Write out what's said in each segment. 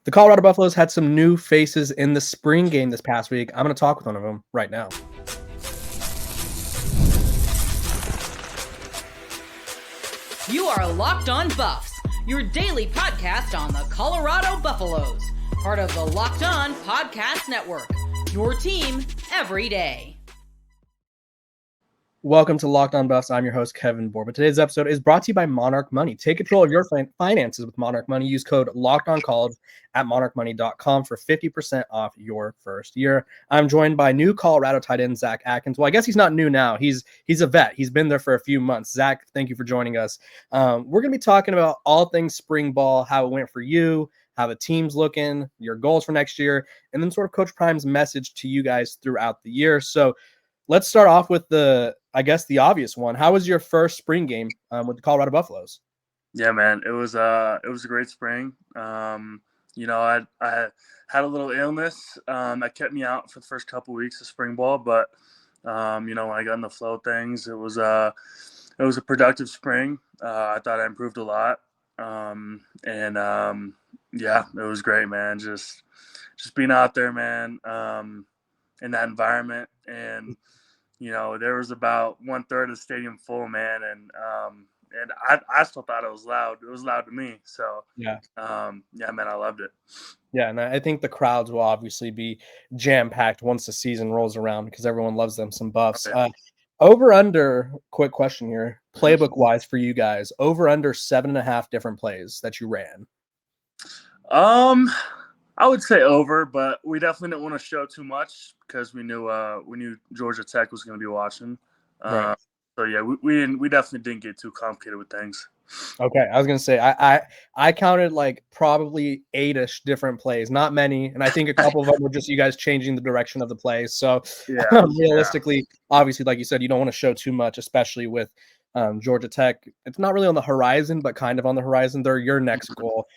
The Colorado Buffaloes had some new faces in the spring game this past week. I'm going to talk with one of them right now. You are Locked On Buffs, your daily podcast on the Colorado Buffaloes, part of the Locked On Podcast Network, your team every day. Welcome to Locked On Buffs. I'm your host, Kevin Borba. Today's episode is brought to you by Monarch Money. Take control of your finances with Monarch Money. Use code LOCKEDONCollege at monarchmoney.com for 50% off your first year. I'm joined by new Colorado tight end Zach Atkins. Well, I guess he's not new now. He's a vet. He's been there for a few months. Zach, thank you for joining us. We're going to be talking about all things spring ball, how it went for you, how the team's looking, your goals for next year, and then sort of Coach Prime's message to you guys throughout the year. So let's start off with the obvious one. How was your first spring game with the Colorado Buffaloes? Yeah, man, it was a great spring. I had a little illness that kept me out for the first couple weeks of spring ball, but when I got in the flow of things, it was a productive spring. I thought I improved a lot, it was great, man. Just being out there, man, in that environment, and there was about 1/3 of the stadium full, man, and I still thought it was loud. It was loud to me. So man, I loved it. Yeah, and I think the crowds will obviously be jam-packed once the season rolls around because everyone loves them some Buffs. Okay. Over under, quick question here, playbook-wise for you guys, over under 7.5 different plays that you ran. I would say over, but we definitely didn't want to show too much because we knew Georgia Tech was going to be watching. Right. So yeah, we definitely didn't get too complicated with things. Okay, I was gonna say I counted like probably 8-ish different plays, not many, and I think a couple of them were just you guys changing the direction of the play. So realistically, obviously, like you said, you don't want to show too much, especially with Georgia Tech. It's not really on the horizon, but kind of on the horizon. They're your next goal.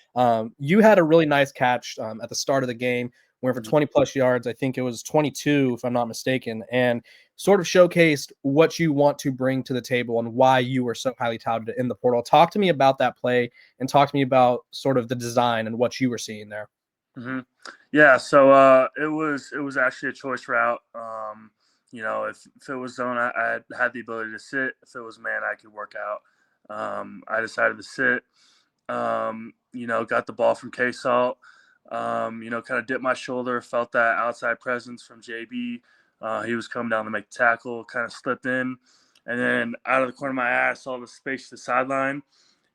You had a really nice catch at the start of the game, went for 20 plus yards. I think it was 22, if I'm not mistaken, and sort of showcased what you want to bring to the table and why you were so highly touted in the portal. Talk to me about that play and talk to me about sort of the design and what you were seeing there. Mm-hmm. Yeah, so it was actually a choice route. If it was zone, I had the ability to sit. If it was man, I could work out. I decided to sit. Got the ball from K-Salt. Kind of dipped my shoulder, felt that outside presence from JB. He was coming down to make the tackle, kind of slipped in. And then out of the corner of my eye, I saw the space to the sideline.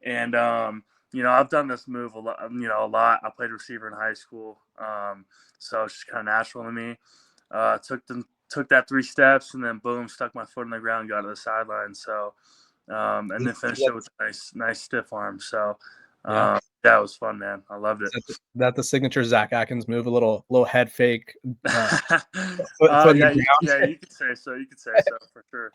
And, I've done this move a lot. I played receiver in high school. So it's just kind of natural to me. Took that 3 steps and then boom, stuck my foot on the ground, got to the sideline. So, and then finished it with a nice stiff arm. So, it was fun, man. I loved it. That the signature Zach Atkins move, a little head fake. Yeah, you could say so. You could say so for sure.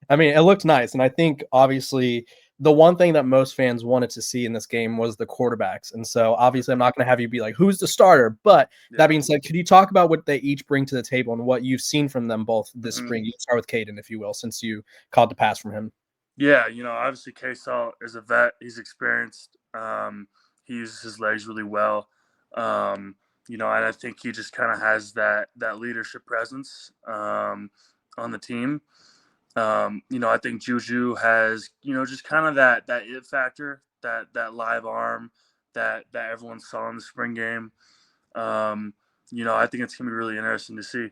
I mean, it looked nice, and I think obviously the one thing that most fans wanted to see in this game was the quarterbacks. And so obviously I'm not going to have you be like, who's the starter? But that being said, could you talk about what they each bring to the table and what you've seen from them both this spring? You start with Caden, if you will, since you caught the pass from him. Yeah, obviously K-Salt is a vet. He's experienced. He uses his legs really well. And I think he just kind of has that leadership presence on the team. I think Juju has, just kind of that it factor, that live arm that everyone saw in the spring game. I think it's going to be really interesting to see.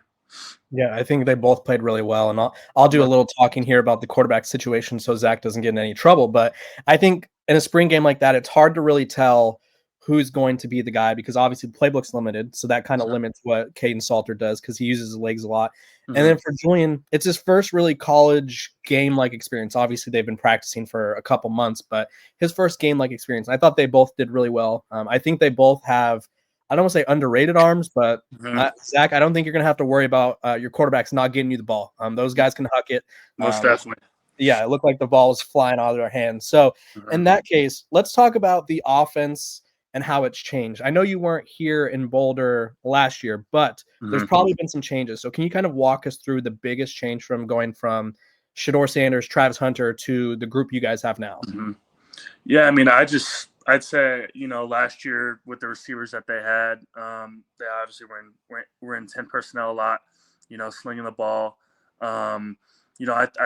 Yeah, I think they both played really well, and I'll do a little talking here about the quarterback situation so Zach doesn't get in any trouble. But I think in a spring game like that, it's hard to really tell who's going to be the guy because obviously the playbook's limited, so that kind of limits what Caden Salter does because he uses his legs a lot. And then for Julian, it's his first really college game-like experience. Obviously, they've been practicing for a couple months, but his first game-like experience. I thought they both did really well. I think they both have, I don't want to say underrated arms, but Zach, I don't think you're going to have to worry about your quarterbacks not getting you the ball. Those guys can huck it. Most definitely. Yeah, it looked like the ball was flying out of their hands. So in that case, let's talk about the offense and how it's changed. I know you weren't here in Boulder last year, but there's probably been some changes. So can you kind of walk us through the biggest change from going from Deion Sanders, Travis Hunter to the group you guys have now? Yeah, I mean, I I'd say, last year with the receivers that they had, they obviously were in 10 personnel a lot, slinging the ball. I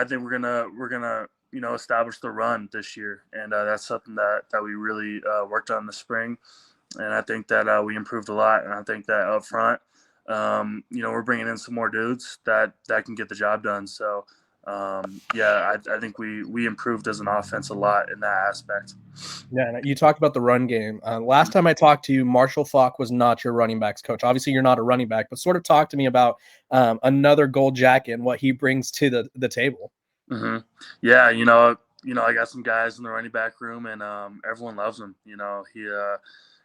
think we're gonna establish the run this year, and that's something that we really worked on this spring, and I think that we improved a lot, and I think that up front, we're bringing in some more dudes that can get the job done. So. I think we improved as an offense a lot in that aspect. Yeah, you talked about the run game. Last time I talked to you, Marshall Faulk was not your running backs coach. Obviously, you're not a running back, but sort of talk to me about another gold jacket and what he brings to the table. Mm-hmm. Yeah, I got some guys in the running back room, and everyone loves him. He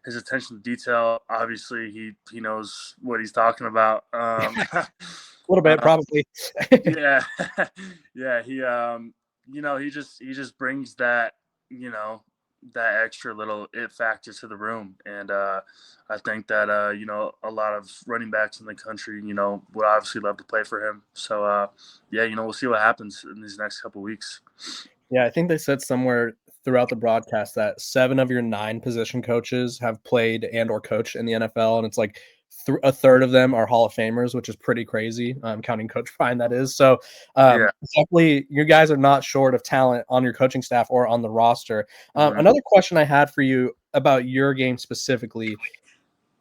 his attention to detail. Obviously, he knows what he's talking about. A little bit, probably. Yeah, yeah. He just brings that that extra little it factor to the room, and I think that a lot of running backs in the country would obviously love to play for him. So we'll see what happens in these next couple weeks. Yeah, I think they said somewhere throughout the broadcast that 7 of your 9 position coaches have played and or coached in the NFL, and it's like a third of them are Hall of Famers, which is pretty crazy, counting Coach Prime, that is. So definitely you guys are not short of talent on your coaching staff or on the roster. Another question I had for you about your game specifically,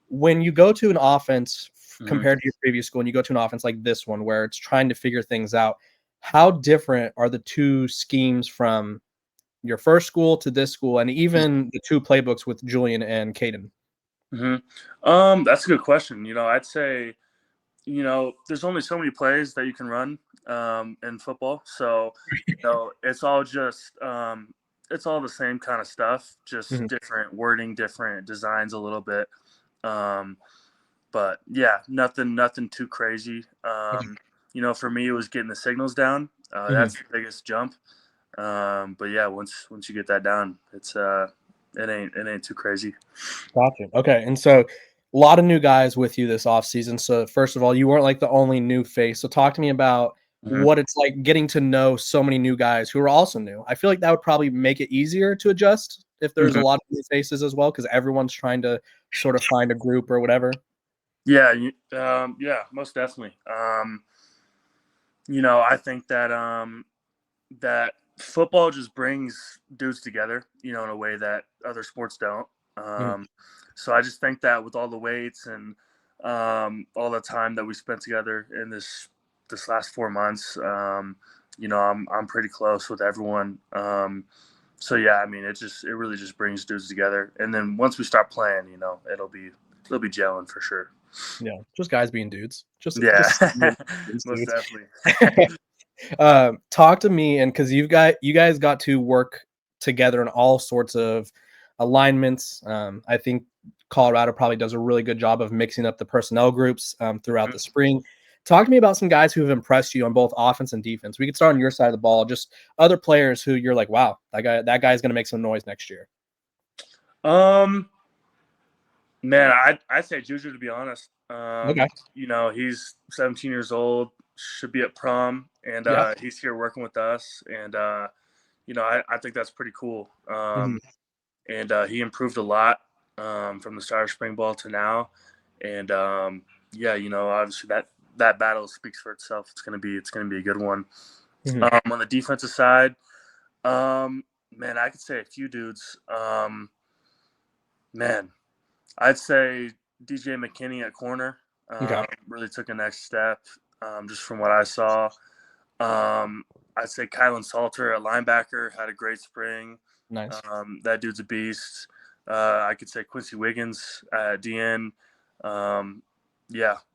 when you go to an offense compared to your previous school and you go to an offense like this one where it's trying to figure things out, how different are the two schemes from your first school to this school, and even the 2 playbooks with Julian and Caden? That's a good question. I'd say, there's only so many plays that you can run in football. So, it's all just it's all the same kind of stuff, just different wording, different designs a little bit. But yeah, nothing too crazy. For me, it was getting the signals down. That's the biggest jump. But yeah, once you get that down, it's it ain't too crazy. Gotcha. Okay, and so a lot of new guys with you this offseason. So first of all, you weren't like the only new face. So talk to me about what it's like getting to know so many new guys who are also new. I feel like that would probably make it easier to adjust if there's a lot of new faces as well, because everyone's trying to sort of find a group or whatever. Yeah, most definitely. I think that that football just brings dudes together, in a way that other sports don't. So I just think that with all the weights and all the time that we spent together in this last 4 months, I'm pretty close with everyone. So yeah, I mean, it really just brings dudes together. And then once we start playing, it'll be gelling for sure. Yeah, just guys being dudes. Just most dudes. definitely. Talk to me, and because you guys got to work together in all sorts of alignments. I think Colorado probably does a really good job of mixing up the personnel groups throughout the spring. Talk to me about some guys who have impressed you on both offense and defense. We could start on your side of the ball. Just other players who you're like, wow, that guy's going to make some noise next year. Man, I'd say Juju, to be honest. Okay. He's 17 years old, should be at prom, and he's here working with us, and I think that's pretty cool. And he improved a lot from the start of spring ball to now, and obviously that battle speaks for itself. It's gonna be a good one. On the defensive side, man, I could say a few dudes. Man, I'd say DJ McKinney at corner really took a next step just from what I saw. I'd say Kylan Salter at linebacker had a great spring. Nice. That dude's a beast. I could say Quincy Wiggins at DN.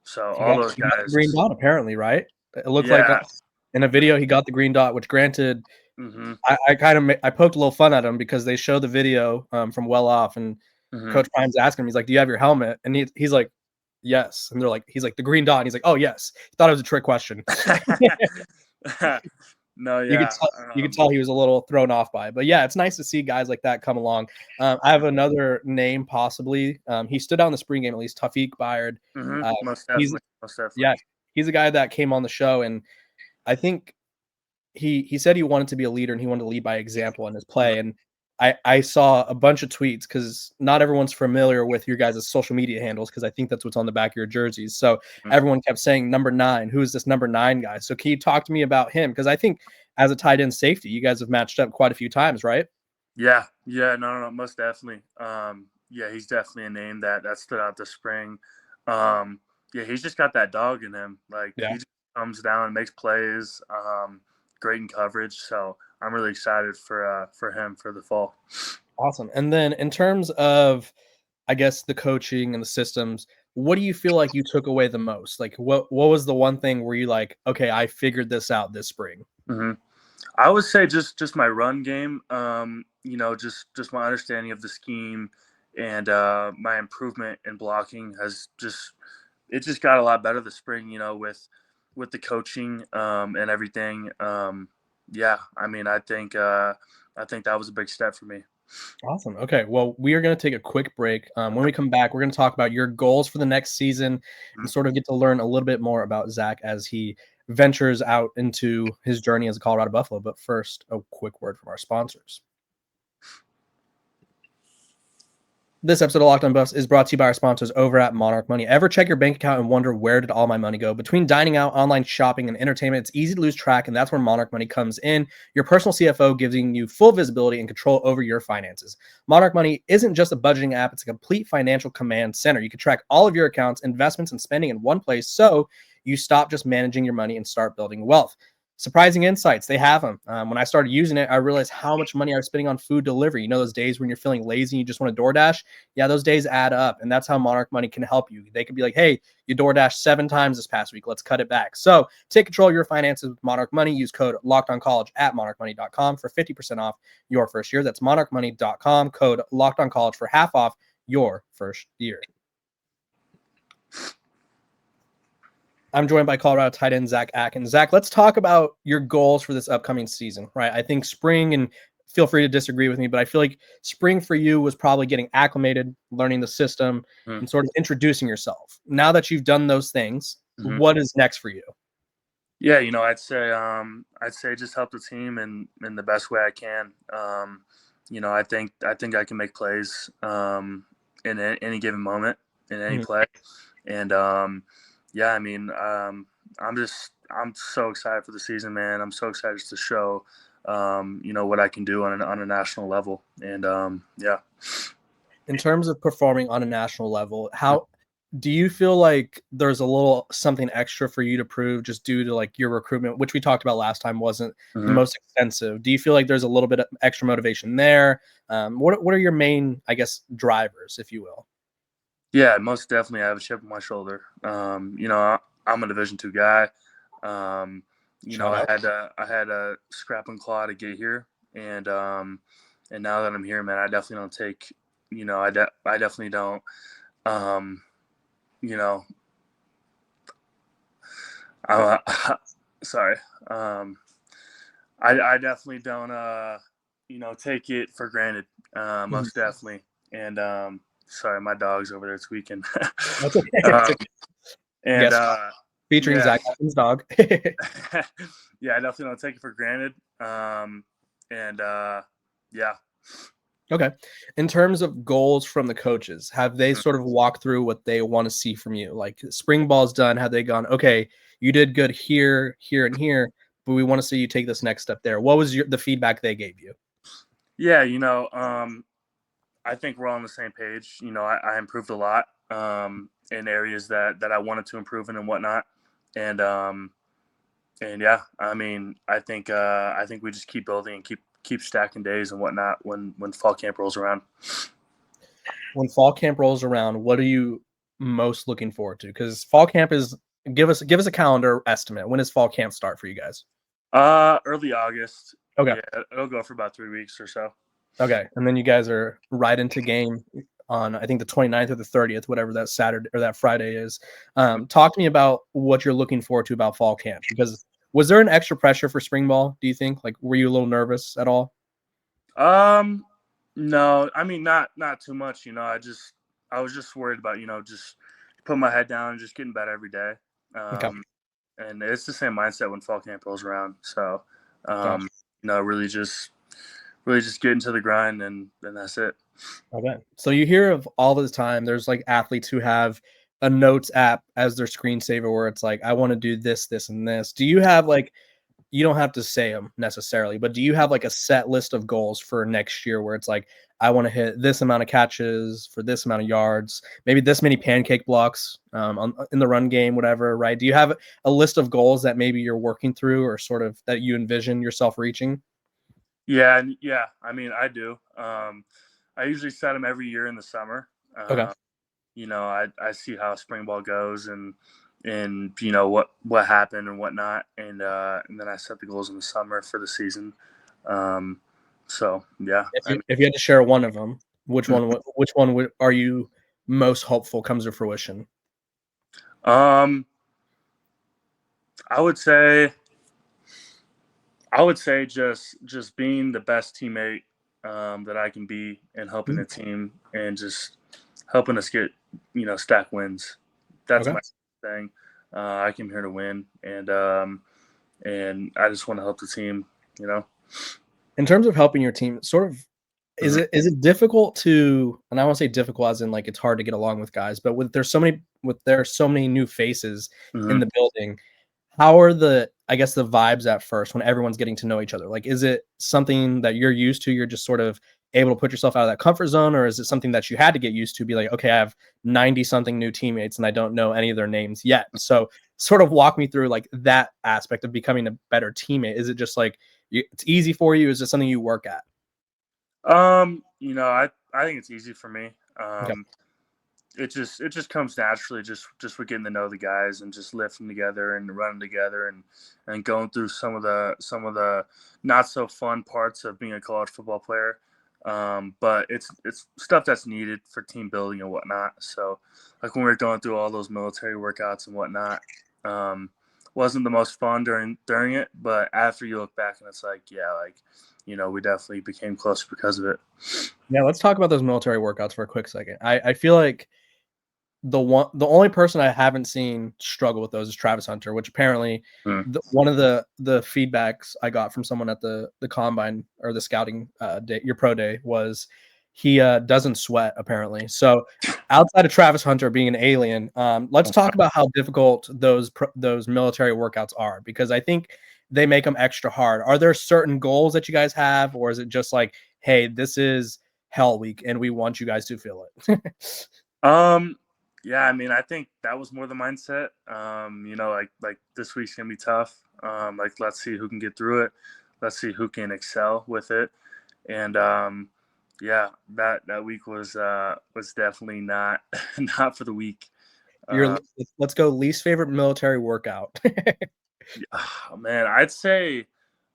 So all those guys. Got the green dot, apparently, right? It looked like in a video he got the green dot, which granted, I poked a little fun at him because they show the video from well off, and Coach Prime's asking him, he's like, "Do you have your helmet?" And he's like, "Yes." And he's like, "The green dot." And he's like, "Oh, yes." He thought it was a trick question. No, yeah. You could tell he was a little thrown off by it. But yeah, it's nice to see guys like that come along. I have another name possibly. He stood out in the spring game, at least, Tawfiq Bayard. Most definitely. Yeah, he's a guy that came on the show, and I think he said he wanted to be a leader and he wanted to lead by example in his play. And I saw a bunch of tweets because not everyone's familiar with your guys' social media handles because I think that's what's on the back of your jerseys. So everyone kept saying number 9. Who is this number 9 guy? So can you talk to me about him? Because I think as a tight end safety, you guys have matched up quite a few times, right? Yeah, no, most definitely. Yeah, he's definitely a name that stood out this spring. Yeah, he's just got that dog in him. Like Yeah. he just comes down and makes plays. Great in coverage. So I'm really excited for him for the fall. Awesome. And then in terms of, I guess, the coaching and the systems, what do you feel like you took away the most? Like what was the one thing where you like, okay, I figured this out this spring? Mm-hmm. I would say just my run game. Just my understanding of the scheme and my improvement in blocking has just got a lot better this spring. With the coaching and everything. Yeah, I mean, I think that was a big step for me. Awesome. Okay. Well, we are going to take a quick break. When we come back, we're going to talk about your goals for the next season and sort of get to learn a little bit more about Zach as he ventures out into his journey as a Colorado Buffalo. But first, a quick word from our sponsors. This episode of Locked On Buffs is brought to you by our sponsors over at Monarch Money. Ever check your bank account and wonder where did all my money go? Between dining out, online shopping, and entertainment, it's easy to lose track, and that's where Monarch Money comes in. Your personal CFO giving you full visibility and control over your finances. Monarch Money isn't just a budgeting app, it's a complete financial command center. You can track all of your accounts, investments, and spending in one place so you stop just managing your money and start building wealth. Surprising insights. They have them. When I started using it, I realized how much money I was spending on food delivery. You know, those days when you're feeling lazy and you just want to DoorDash? Yeah, those days add up. And that's how Monarch Money can help you. They could be like, hey, you DoorDash 7 times this past week. Let's cut it back. So take control of your finances with Monarch Money. Use code LOCKEDONCollege at monarchmoney.com for 50% off your first year. That's monarchmoney.com, code LOCKEDONCollege for half off your first year. I'm joined by Colorado tight end Zach Atkins. Zach, let's talk about your goals for this upcoming season, right? I think spring, and feel free to disagree with me, but I feel like spring for you was probably getting acclimated, learning the system, and sort of introducing yourself. Now that you've done those things, what is next for you? Yeah, I'd say just help the team in the best way I can. I think I can make plays in any given moment in any play, and yeah, I mean, I'm so excited for the season, man. I'm so excited to show, what I can do on a national level. And yeah. In terms of performing on a national level, how do you feel like there's a little something extra for you to prove just due to like your recruitment, which we talked about last time wasn't the most extensive? Do you feel like there's a little bit of extra motivation there? What are your main, I guess, drivers, if you will? Yeah, most definitely. I have a chip on my shoulder. I'm a Division II guy. I had a scrap and claw to get here, and now that I'm here, man, I definitely don't take. I definitely don't. Sorry. I definitely don't. Take it for granted. Most definitely, and sorry, my dog's over there tweaking. That's okay. And featuring Zach Atkins' dog. Yeah, I definitely don't take it for granted. Yeah. Okay. In terms of goals from the coaches, have they sort of walked through what they want to see from you? Like spring ball's done, have they gone, okay, you did good here, here, and here, but we want to see you take this next step there? What was the feedback they gave you? Yeah, I think we're all on the same page. I improved a lot in areas that I wanted to improve in and whatnot. And yeah, I mean, I think we just keep building and keep stacking days and whatnot when fall camp rolls around. When fall camp rolls around, what are you most looking forward to? Because fall camp is give us a calendar estimate. When does fall camp start for you guys? Early August. Okay. Yeah, it'll go for about 3 weeks or so. Okay. And then you guys are right into game on, I think, the 29th or the 30th, whatever that Saturday or that Friday is. Talk to me about what you're looking forward to about fall camp, because was there an extra pressure for spring ball, do you think? Like, were you a little nervous at all? No, I mean, not too much, I was just worried about, just putting my head down and just getting better every day. Okay. And it's the same mindset when fall camp rolls around. So, really just really just get into the grind, and that's it. Okay. So you hear of all the time, there's like athletes who have a notes app as their screensaver where it's like, I want to do this, this, and this. Do you have like, you don't have to say them necessarily, but do you have like a set list of goals for next year where it's like, I want to hit this amount of catches for this amount of yards, maybe this many pancake blocks in the run game, whatever, right? Do you have a list of goals that maybe you're working through or sort of that you envision yourself reaching? Yeah, I mean, I do. I usually set them every year in the summer. Okay. I see how spring ball goes and what happened and whatnot, and then I set the goals in the summer for the season. So yeah. If you had to share one of them, which one are you most hopeful comes to fruition? I would say just being the best teammate that I can be, and helping the team, and just helping us get stack wins. That's my thing. I came here to win, and I just want to help the team. In terms of helping your team, sort of, is it difficult to, and I won't say difficult as in like it's hard to get along with guys, but there's so many new faces in the building. How are the vibes at first when everyone's getting to know each other? Like, is it something that you're used to? You're just sort of able to put yourself out of that comfort zone, or is it something that you had to get used to? Be like, okay, I have 90 something new teammates and I don't know any of their names yet. So, sort of walk me through like that aspect of becoming a better teammate. Is it just like it's easy for you? Is it something you work at? I think it's easy for me. Okay. It just comes naturally, just with getting to know the guys and just lifting together and running together, and going through some of the not so fun parts of being a college football player. But it's stuff that's needed for team building and whatnot. So like when we were going through all those military workouts and whatnot, wasn't the most fun during it, but after you look back and it's like, yeah, like, we definitely became closer because of it. Yeah, let's talk about those military workouts for a quick second. I feel like the only person I haven't seen struggle with those is Travis Hunter, which apparently one of the feedbacks I got from someone at the combine or the scouting day, your pro day, was he doesn't sweat apparently. So outside of Travis Hunter being an alien, let's talk about how difficult those military workouts are, because I think they make them extra hard. Are there certain goals that you guys have, or is it just like, hey, this is hell week and we want you guys to feel it? Yeah, I mean, I think that was more the mindset. Like this week's gonna be tough. Like, let's see who can get through it. Let's see who can excel with it. And yeah, that week was definitely not not for the week. Let's go least favorite military workout. Oh, man, I'd say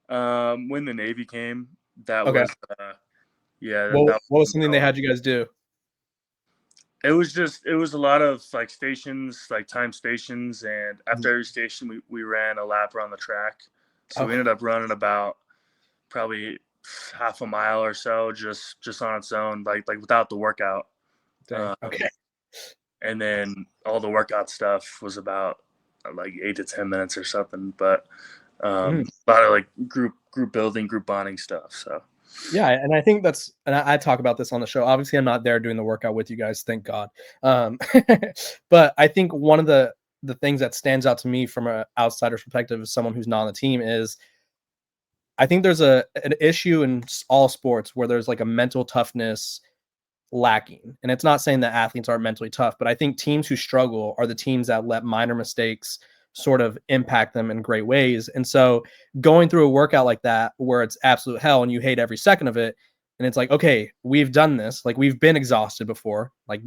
when the Navy came, that Okay. was yeah. What was something they had you guys do? It was a lot of like stations, like time stations, and after every station we ran a lap around the track. So we ended up running about probably half a mile or so just on its own, like without the workout. Okay. And then all the workout stuff was about like 8 to 10 minutes or something, but a lot of like group building, group bonding stuff. So yeah, and I think and I talk about this on the show. Obviously, I'm not there doing the workout with you guys, thank God. But I think one of the things that stands out to me from an outsider's perspective, as someone who's not on the team, is I think there's an issue in all sports where there's like a mental toughness lacking. And it's not saying that athletes aren't mentally tough, but I think teams who struggle are the teams that let minor mistakes sort of impact them in great ways. And so going through a workout like that where it's absolute hell and you hate every second of it, and it's like, okay, we've done this, like we've been exhausted before, like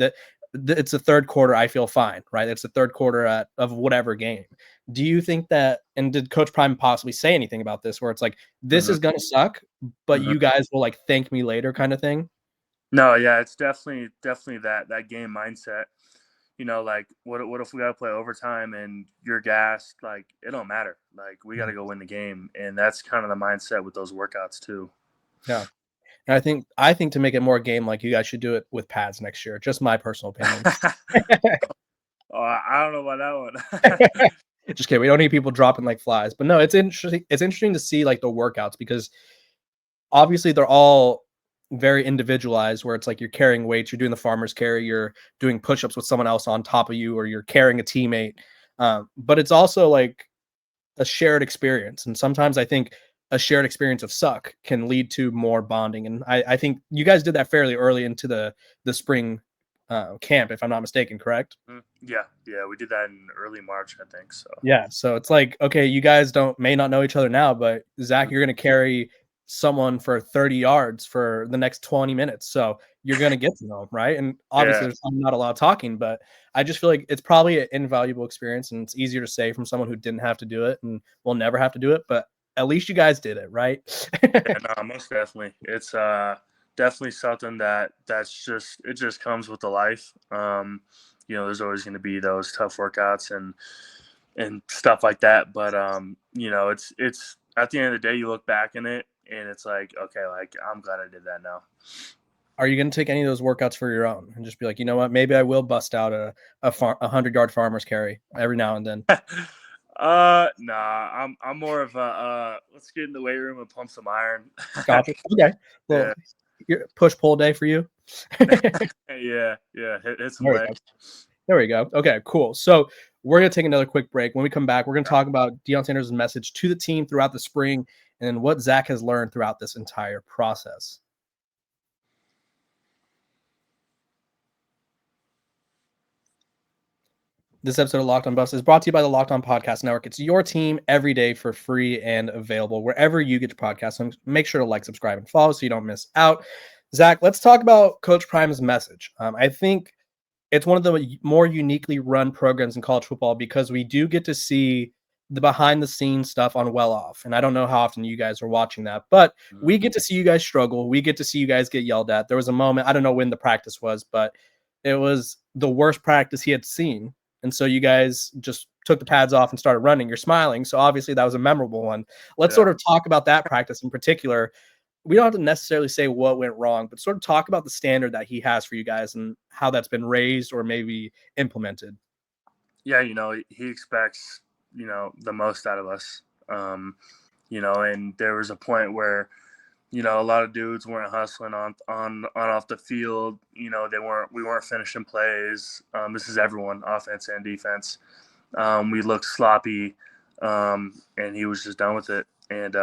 it's the third quarter, I feel fine, right? It's the third quarter of whatever game. Do you think that, and did Coach Prime possibly say anything about this, where it's like, this is gonna suck, but you guys will like thank me later kind of thing? No, yeah, it's definitely that game mindset. Like what if we got to play overtime and you're gassed? Like, it don't matter. Like, we got to go win the game, and that's kind of the mindset with those workouts too. Yeah, and I think to make it more game like, you guys should do it with pads next year. Just my personal opinion. Oh, I don't know about that one. Just kidding. We don't need people dropping like flies, but no, it's interesting. It's interesting to see like the workouts, because obviously they're all very individualized, where it's like you're carrying weights, you're doing the farmer's carry, you're doing push-ups with someone else on top of you, or you're carrying a teammate. But it's also like a shared experience. And sometimes I think a shared experience of suck can lead to more bonding. And I think you guys did that fairly early into the spring camp, if I'm not mistaken, correct? Yeah, we did that in early March, I think. So Yeah, so it's like, okay, you guys may not know each other now, but Zach, you're gonna carry someone for 30 yards for the next 20 minutes. So you're gonna get to know them, right? And obviously there's not a lot of talking, but I just feel like it's probably an invaluable experience, and it's easier to say from someone who didn't have to do it and will never have to do it, but at least you guys did it, right? yeah, no, most definitely. It's definitely something that's just comes with the life. There's always going to be those tough workouts and stuff like that. But it's at the end of the day, you look back in it and it's like, okay, like I'm glad I did that now. Are you going to take any of those workouts for your own and just be like, you know what, maybe I will bust out a 100-yard farmer's carry every now and then? Nah, I'm more of a let's get in the weight room and pump some iron. Gotcha. Okay. Well, push pull day for you. Yeah. Hit some There legs. There we go. Okay, cool. So we're going to take another quick break. When we come back, we're going to talk about Deion Sanders' message to the team throughout the spring and what Zach has learned throughout this entire process. This episode of Locked On Buffs is brought to you by the Locked On Podcast Network. It's your team every day for free and available wherever you get your podcasts. So make sure to like, subscribe, and follow so you don't miss out. Zach, let's talk about Coach Prime's message. I think it's one of the more uniquely run programs in college football because we do get to see the behind the scenes stuff on Well Off. And I don't know how often you guys are watching that, but we get to see you guys struggle. We get to see you guys get yelled at. There was a moment, I don't know when the practice was, but it was the worst practice he had seen. And so you guys just took the pads off and started running. You're smiling. So obviously that was a memorable one. Let's sort of talk about that practice in particular. We don't have to necessarily say what went wrong, but sort of talk about the standard that he has for you guys and how that's been raised or maybe implemented. Yeah, he expects, the most out of us. And there was a point where, a lot of dudes weren't hustling on off the field. We weren't finishing plays. This is everyone, offense and defense. We looked sloppy, and he was just done with it. And,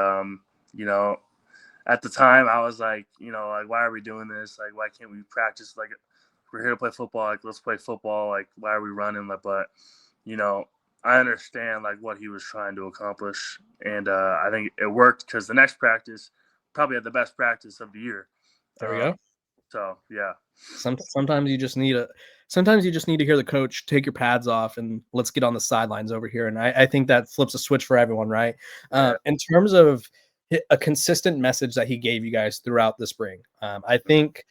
at the time I was like, why are we doing this? Like, why can't we practice? Like, we're here to play football. Like, let's play football. Like, why are we running? But, I understand like what he was trying to accomplish. And I think it worked because the next practice probably had the best practice of the year. There we go. So yeah. Sometimes you just need to hear the coach take your pads off and let's get on the sidelines over here. And I think that flips a switch for everyone, right? In terms of a consistent message that he gave you guys throughout the spring, I think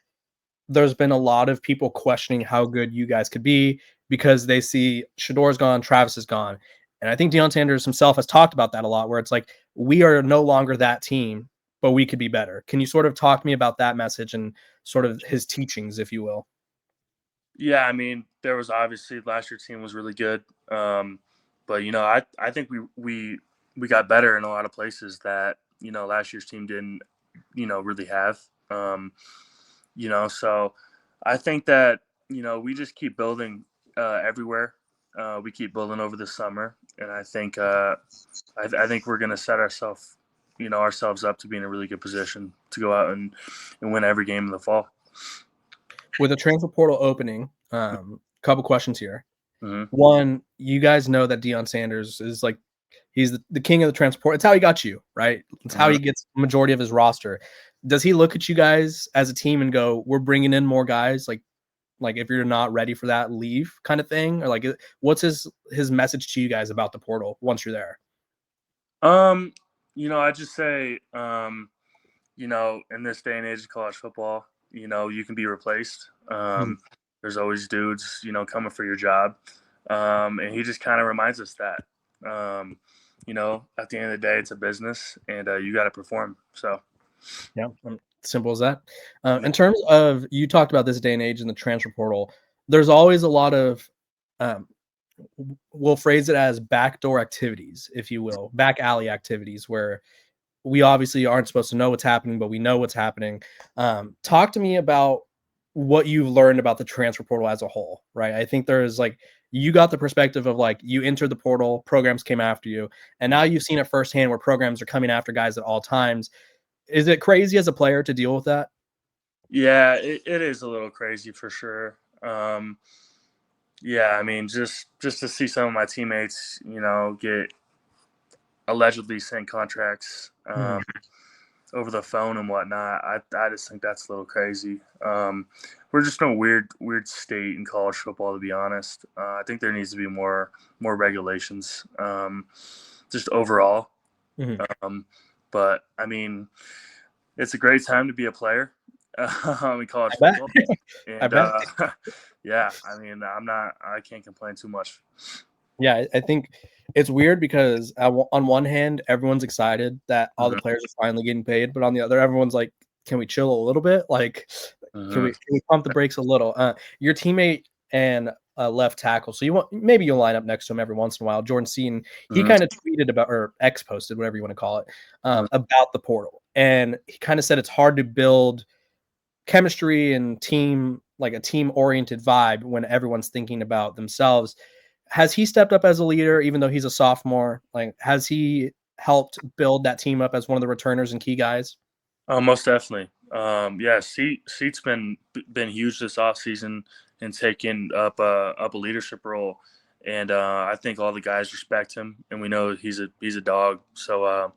there's been a lot of people questioning how good you guys could be because they see Shador's gone, Travis is gone. And I think Deion Sanders himself has talked about that a lot, where it's like, we are no longer that team, but we could be better. Can you sort of talk to me about that message and sort of his teachings, if you will? Yeah, I mean, there was obviously last year's team was really good. But, I think we got better in a lot of places that, last year's team didn't, really have. So I think that, we just keep building everywhere. We keep building over the summer. And I think I think we're going to set ourselves up to be in a really good position to go out and win every game in the fall. With a transfer portal opening, couple questions here. Mm-hmm. One, you guys know that Deion Sanders is like, he's the king of the transport. It's how he got you, right? It's how he gets the majority of his roster. Does he look at you guys as a team and go, we're bringing in more guys? Like if you're not ready for that, leave kind of thing? Or like, what's his message to you guys about the portal once you're there? I just say, in this day and age of college football, you can be replaced. There's always dudes, coming for your job. And he just kind of reminds us that, at the end of the day, it's a business and you got to perform. So, yeah, simple as that. In terms of, you talked about this day and age in the transfer portal, there's always a lot of, we'll phrase it as backdoor activities, if you will, back alley activities, where we obviously aren't supposed to know what's happening, but we know what's happening. Talk to me about what you've learned about the transfer portal as a whole, right? I think there's like, you got the perspective of like, you entered the portal, programs came after you, and now you've seen it firsthand where programs are coming after guys at all times. Is it crazy as a player to deal with that? Yeah, it is a little crazy for sure. Yeah, I mean, just to see some of my teammates, get allegedly sent contracts over the phone and whatnot. I just think that's a little crazy. We're just in a weird state in college football, to be honest. I think there needs to be more regulations, just overall. But I mean, it's a great time to be a player in college football. And yeah, I mean, I can't complain too much. Yeah, I think it's weird because on one hand, everyone's excited that all the players are finally getting paid, but on the other, everyone's like, "Can we chill a little bit? Like, can we pump the brakes a little?" Your teammate and left tackle, so maybe you'll line up next to him every once in a while. Jordan Seaton, he kind of tweeted about, or X posted, whatever you want to call it, about the portal, and he kind of said it's hard to build chemistry and like a team oriented vibe when everyone's thinking about themselves. Has he stepped up as a leader, even though he's a sophomore? Like, has he helped build that team up as one of the returners and key guys? Most definitely. Yeah, Seat's been huge this offseason and taking up a leadership role, and I think all the guys respect him, and we know he's a dog. So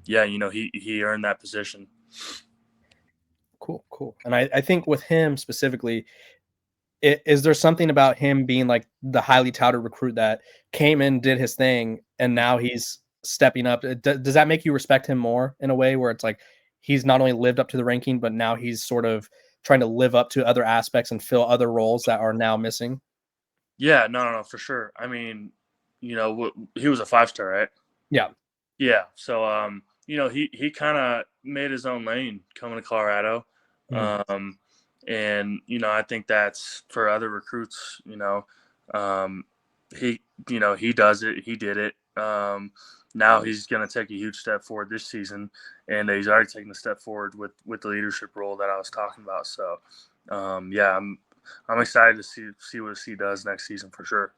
yeah, he earned that position. Cool. And I think with him specifically, is there something about him being like the highly touted recruit that came in, did his thing, and now he's stepping up? Does that make you respect him more in a way where it's like he's not only lived up to the ranking, but now he's sort of trying to live up to other aspects and fill other roles that are now missing? Yeah, no, for sure. I mean, he was a 5-star, right? Yeah. Yeah. So, he kind of made his own lane coming to Colorado. And, I think that's for other recruits, he does it. He did it. Now he's going to take a huge step forward this season, and he's already taken a step forward with the leadership role that I was talking about. So, yeah, I'm excited to see what he does next season for sure.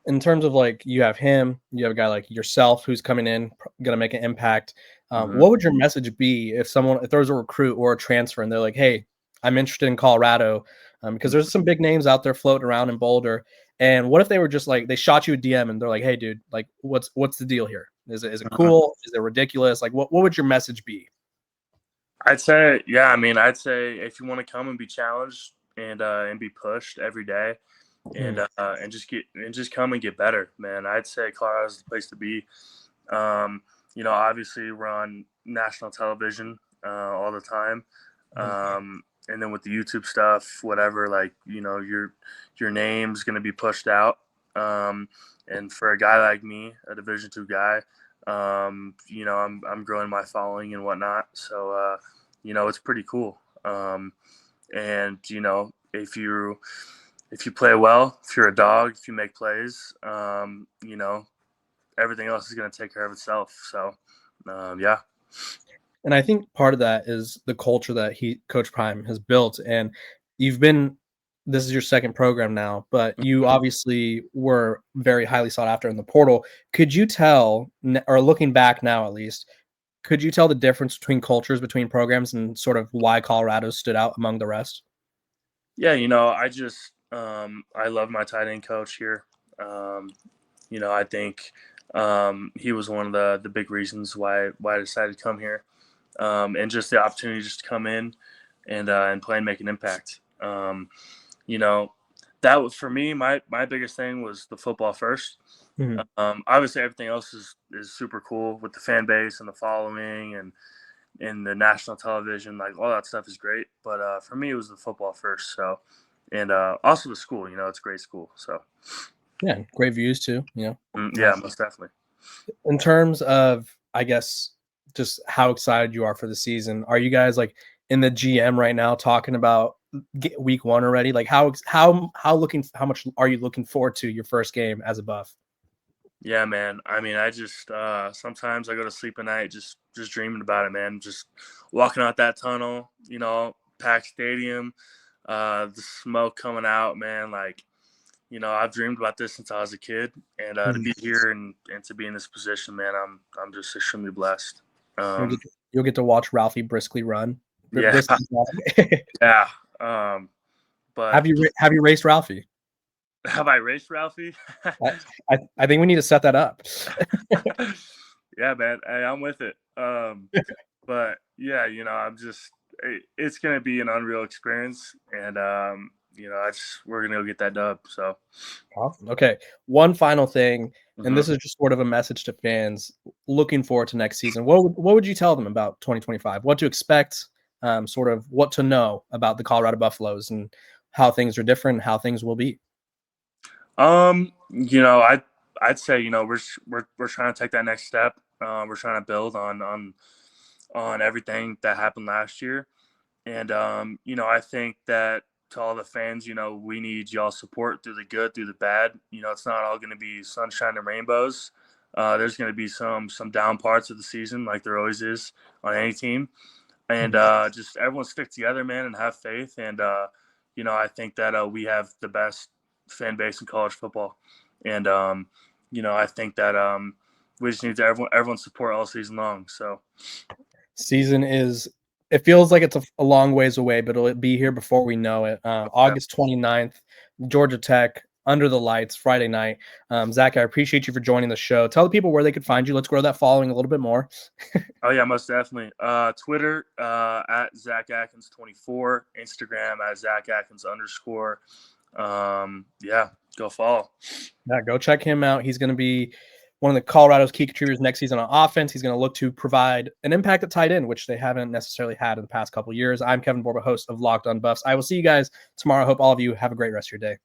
In terms of like, you have him, you have a guy like yourself who's coming in, going to make an impact. What would your message be if there was a recruit or a transfer and they're like, "Hey, I'm interested in Colorado," because there's some big names out there floating around in Boulder. And what if they were just like, they shot you a DM and they're like, "Hey, dude, like, what's the deal here? Is it cool? Is it ridiculous? Like, what would your message be?" I'd say, yeah. I mean, I'd say if you want to come and be challenged and be pushed every day, and just come and get better, man. I'd say Colorado's the place to be. Obviously we're on national television all the time. And then with the YouTube stuff, whatever, like, your name's going to be pushed out. And for a guy like me, a Division II guy, I'm growing my following and whatnot. So, it's pretty cool. And, if you play well, if you're a dog, if you make plays, everything else is going to take care of itself. So, yeah. And I think part of that is the culture that Coach Prime has built. And this is your second program now, but you obviously were very highly sought after in the portal. Could you tell, or looking back now at least, could you tell the difference between cultures between programs and sort of why Colorado stood out among the rest? Yeah, I love my tight end coach here. I think he was one of the big reasons why I decided to come here, and just the opportunity just to come in and play and make an impact. That was for me. My biggest thing was the football first. Obviously, everything else is super cool with the fan base and the following and the national television. Like, all that stuff is great. But for me, it was the football first. So, and also the school. It's a great school. So. Yeah, great views too, Yeah, most definitely. In terms of, I guess, just how excited you are for the season, are you guys like in the GM right now talking about week 1 already? Like, how much are you looking forward to your first game as a Buff? Yeah, man. I mean, I just sometimes I go to sleep at night just dreaming about it, man. Just walking out that tunnel, packed stadium, the smoke coming out, man. Like, I've dreamed about this since I was a kid, and to Mhm. be here and to be in this position, man, I'm just extremely blessed. You'll Um, get to, you'll get to watch Ralphie briskly run. yeah, Briskly jog. yeah. But Have you raced Ralphie? have I raced Ralphie? I think we need to set that up. Yeah, man. Hey, I'm with it. But yeah, it's gonna be an unreal experience, and we're gonna go get that dub. So, Awesome. Okay. One final thing, and mhm. this is just sort of a message to fans looking forward to next season. What would you tell them about 2025? What to expect, sort of what to know about the Colorado Buffaloes and how things are different, how things will be. I'd say we're trying to take that next step. We're trying to build on everything that happened last year. And, I think that to all the fans, we need y'all's support through the good, through the bad. It's not all going to be sunshine and rainbows. There's going to be some down parts of the season, like there always is on any team. And Mhm. just everyone stick together, man, and have faith. And, I think that we have the best fan base in college football. And, I think that we just need to everyone support all season long. So, Season is it feels like it's a long ways away, but it'll be here before we know it. yeah. August 29th, Georgia Tech, under the lights, Friday night. Zach, I appreciate you for joining the show. Tell the people where they could find you. Let's grow that following a little bit more. Oh yeah, most definitely. Twitter at Zach Atkins 24, Instagram at Zach Atkins _. Yeah, go follow. Yeah, go check him out. He's going to be one of the Colorado's key contributors next season on offense. He's going to look to provide an impact at tight end, which they haven't necessarily had in the past couple of years. I'm Kevin Borba, host of Locked On Buffs. I will see you guys tomorrow. I hope all of you have a great rest of your day.